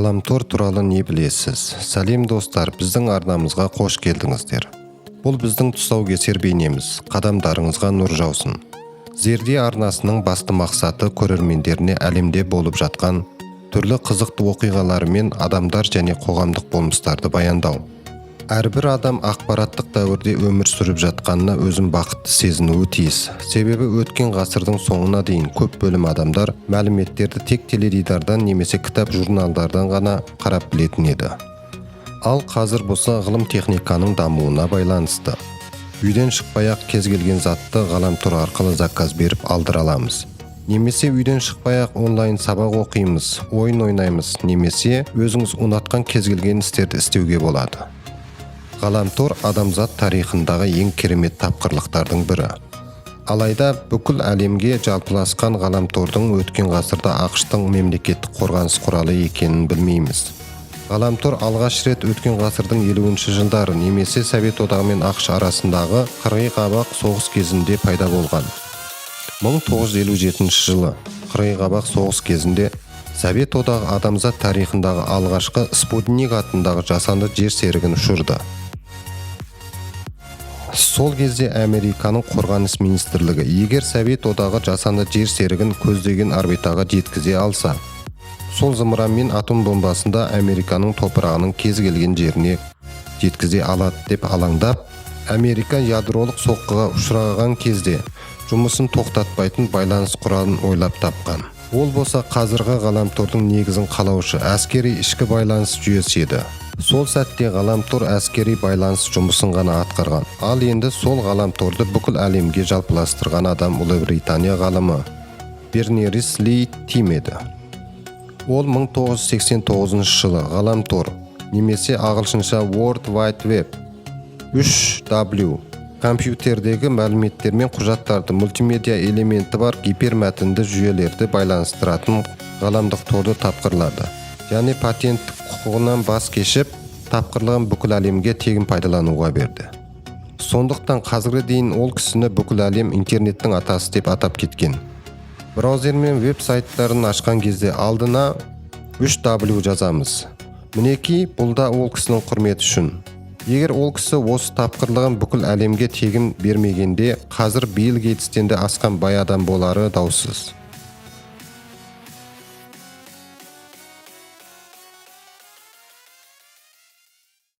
Ғаламтор туралы не білесіз? Сәлем достар, біздің арнамызға қош келдіңіздер. Бұл біздің тұсаукесер бейнеміз, қадамдарыңызға нұр жаусын. Зерде арнасының басты мақсаты көрермендеріне әлемде болып жатқан түрлі қызықты оқиғалар мен адамдар және қоғамдық болмыстарды баяндау. Әрбір адам ақпараттық дәуірде өмір сүріп жатқанына өзін бақытты сезінуі тиіс. Себебі өткен ғасырдың соңына дейін көп бөлім адамдар мәліметтерді тек теледидардан немесе кітап журналдардан ғана қарап білетін еді. Ал қазір болса ғылым техниканың дамуына байланысты. Үйден шықпай-ақ кез келген затты ғаламтор арқылы заказ беріп алдыра аламыз. Немесе үйден шықпай-ақ онлайн сабақ оқимыз, ойын ойнаймыз, немесе өзіңіз ұнатқан кез келген істерді істеуге болады. Ғаламтор адамзат тарихындағы ең керемет тапқырлықтардың бірі. Алайда бүкіл әлемге жалпыласқан ғаламтордың өткен ғасырда ақш-тың мемлекеттік қорғаныс құралы екенін білмейміз. Ғаламтор алғаш рет өткен ғасырдың 50-ші жылдары немесе Совет одағы мен ақш арасындағы қырғи-қабақ соғыс кезінде пайда болған. 1957 жылы қырғи-қабақ соғыс кезінде Совет одағы адамзат тарихындағы алғашқы Спутник атындағы жасанды жер серігін ұшырды. Сол кезде Американың қорғаныс министрлігі егер Совет одағы жасанды жер серігін көздеген орбитаға жеткізе алса, сол зымыранмен атом бомбасында Американың топырағының кез келген жеріне жеткізе алады деп алаңдап, Америка ядролық соққыға ұшыраған кезде жұмысын тоқтатпайтын байланыс құралын ойлап тапқан. Ол болса қазіргі ғаламтордың негізін қалаушы әскери ішкі байланыс жүйесі еді. Сол сәтте ғаламтор әскери байланыс жұмысын ғана атқарған. Ал енді сол ғаламторды бүкіл әлемге жалпыластырған адам Ұлыбритания ғалымы Бернерис-Ли Тим еді. Ол 1989 жылы ғаламтор, немесе ағылшынша World Wide Web 3W компьютердегі мәліметтер мен құжаттарды мультимедиа элементі бар гипермәтінді жүйелерді байланыстыратын ғаламдық торды тапқырлады. Яғни патенттік құқығынан бас кешіп, тапқырлығын бүкіл әлемге тегін пайдалануға берді. Сондықтан қазірге дейін ол кісіні бүкіл әлем интернеттің атасы деп атап кеткен. Браузер мен веб-сайттарын ашқан кезде алдына 3W жазамыз. Мінекей, бұл да ол кісінің құрметі үшін. Егер ол кісі осы тапқырлығын бүкіл әлемге тегін бермегенде, қазір Билл Гейтстен де асқан бай адам болары даусыз.